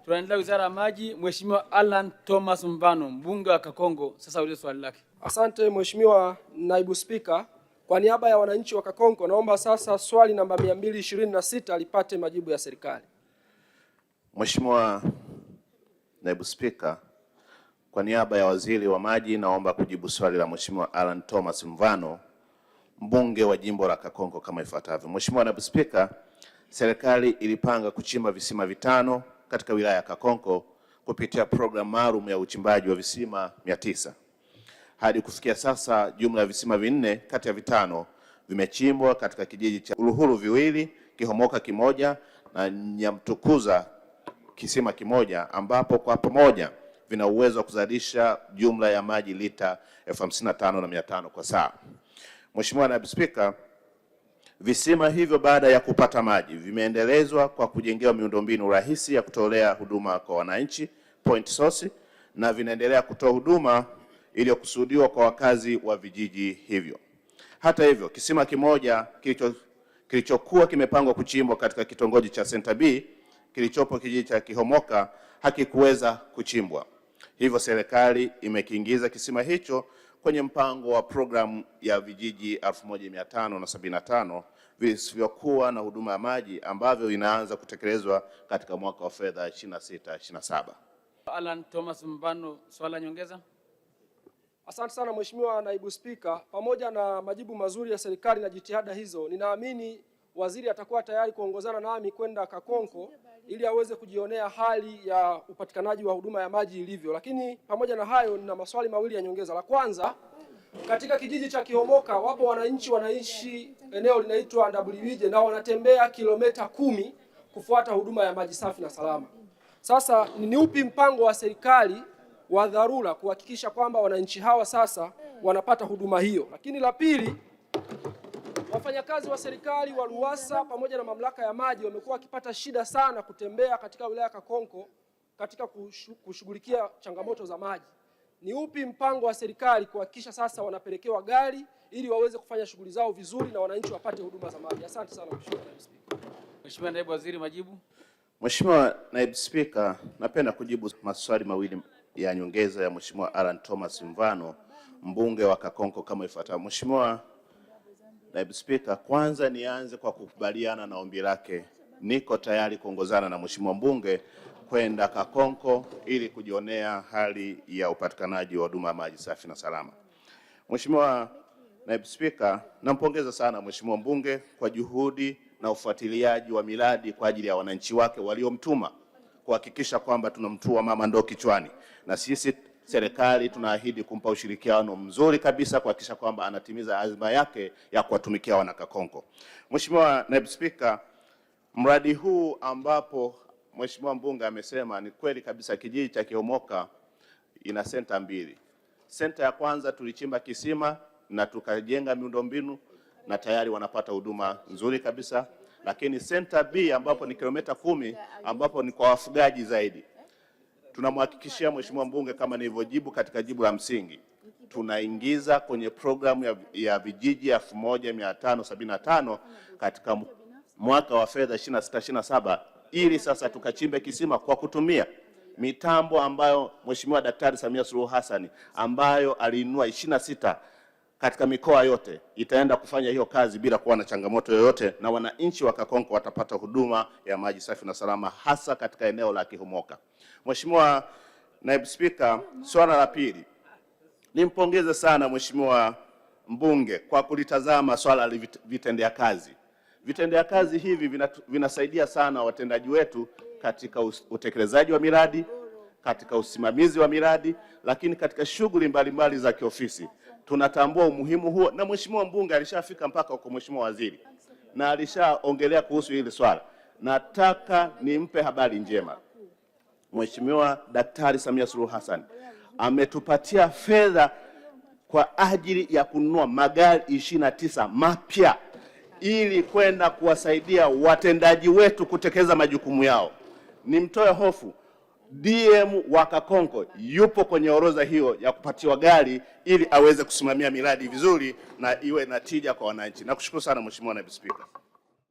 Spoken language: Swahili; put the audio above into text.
Tunaendelea Wizara ya Maji. Mheshimiwa Alan Thomas Mvano, mbunge wa Kakonko, sasa ulize swali lake. Asante Mheshimiwa Naibu Spika. Kwa niaba ya wananchi wa Kakonko, naomba sasa swali namba 226 lipate majibu ya serikali. Mheshimiwa Naibu Spika, kwa niaba ya Waziri wa Maji naomba kujibu swali la Mheshimiwa Alan Thomas Mvano, mbunge wa jimbo la Kakonko kama ifuatavyo. Mheshimiwa Naibu Spika, serikali ilipanga kuchimba visima 5 katika wilaya ya Kakonko kupitia programu maalum ya uchimbaji wa visima 900. Hadi kufikia sasa jumla ya visima 4 kati ya 5 vimechimbwa katika kijiji cha Uluhuru 2, Kihomoka 1 na Nyamtukuza kisima 1, ambapo kwa pamoja vina uwezo wa kuzalisha jumla ya maji lita 55,500 kwa saa. Mheshimiwa Naibu Spika, visima hivyo baada ya kupata maji vimeendelezwa kwa kujengewa miundombinu rahisi ya kutolea huduma kwa wananchi, point source, na vinaendelea kutoa huduma iliyokusudiwa kwa wakazi wa vijiji hivyo. Hata hivyo, kisima kimoja kilichokuwa kimepangwa kuchimbwa katika kitongoji cha Center B kilichopo kijiji cha Kihomoka hakikuweza kuchimbwa. Hivyo serikali imekiingiza kisima hicho kwenye mpango wa programu ya vijiji 1575 visivyokuwa na huduma ya maji ambavyo inaanza kutekelezwa katika mwaka wa fedha 26/27. Alan Thomas Mvano, swala nyongeza. Asante sana Mheshimiwa Naibu Spika, pamoja na majibu mazuri ya serikali na jitihada hizo, ninaamini waziri atakuwa tayari kuongozana nami kwenda Kakonko ili aweze kujionea hali ya upatikanaji wa huduma ya maji ilivyo. Lakini pamoja na hayo, nina maswali mawili ya nyongeza. La kwanza, katika kijiji cha Kihomoka wapo wananchi wanaishi eneo linaitwa Ndabulibije na wanatembea kilomita 10 kufuata huduma ya maji safi na salama. Sasa ni upi mpango wa serikali wa dharura kuhakikisha kwamba wananchi hawa sasa wanapata huduma hiyo? Lakini la pili, wafanyakazi wa serikali wa RUWASA pamoja na mamlaka ya maji wamekuwa wakipata shida sana kutembea katika wilaya ya Kakonko katika kushughulikia changamoto za maji. Ni upi mpango wa serikali kuhakikisha sasa wanapelekewa gari ili waweze kufanya shughuli zao vizuri na wananchi wapate huduma za maji? Asante sana Mheshimiwa Naibu Spika. Mheshimiwa Naibu Waziri, majibu. Mheshimiwa Naibu Spika, napenda kujibu maswali mawili ya nyongeza ya Mheshimiwa Alan Thomas Mvano, mbunge wa Kakonko kama ifuatavyo. Mheshimiwa Naibu Spika, kwanza nianze kwa kukubaliana na ombi lake. Niko tayari kuongozana na Mheshimiwa mbunge kwenda Kakonko ili kujionea hali ya upatikanaji wa huduma ya maji safi na salama. Mheshimiwa Naibu Spika, nampongeza sana Mheshimiwa mbunge kwa juhudi na ufuatiliaji wa miradi kwa ajili ya wananchi wake waliomtuma kuhakikisha kwamba tunamtua mama ndoo kichwani, na sisi serikali tunaahidi kumpa ushirikiano mzuri kabisa kuhakikisha kwamba anatimiza azma yake ya kuwatumikia wana Kakonko. Mheshimiwa Naibu Spika, mradi huu ambapo Mheshimiwa mbunge amesema ni kweli kabisa, kijiji cha Kihomoka ina senta 2. Senta ya kwanza tulichimba kisima na tukajenga miundombinu na tayari wanapata huduma nzuri kabisa. Lakini senta B ambapo ni kilomita 10 ambapo ni kwa wafugaji zaidi, tunamhakikishia Mheshimiwa mbunge kama nilivyojibu katika jibu la msingi, tunaingiza kwenye programu ya vijiji 1575 katika mwaka wa fedha 26/27 ili sasa tukachimbe kisima kwa kutumia mitambo ambayo Mheshimiwa Daktari Samia Suluhu Hassan ambayo aliinua 26 katika mikoa yote itaenda kufanya hiyo kazi bila kuwa na changamoto yoyote, na wananchi wa Kakonko watapata huduma ya maji safi na salama hasa katika eneo la Kihomoka. Mheshimiwa Naibu Spika, swala la pili, nimpongeze sana Mheshimiwa mbunge kwa kulitazama swala la vitendea kazi. Vitendea kazi hivi vinasaidia sana watendaji wetu katika utekelezaji wa miradi, katika usimamizi wa miradi, lakini katika shughuli mbalimbali za kiofisi. Tunatambua umuhimu huo, na Mheshimiwa mbunge alishafika mpaka kwa Mheshimiwa Waziri na alishaongelea kuhusu hili swala. Nataka nimpe habari njema. Mheshimiwa Daktari Samia Suluhu Hassan ametupatia fedha kwa ajili ya kununua magari 29 mapya ili kwenda kuwasaidia watendaji wetu kutekeleza majukumu yao. Nimtoe hofu, DM wa Kakonko yupo kwenye orodha hiyo ya kupatiwa gari ili aweze kusimamia miradi vizuri na iwe na tija kwa wananchi. Nakushukuru sana Mheshimiwa Naibu Spika.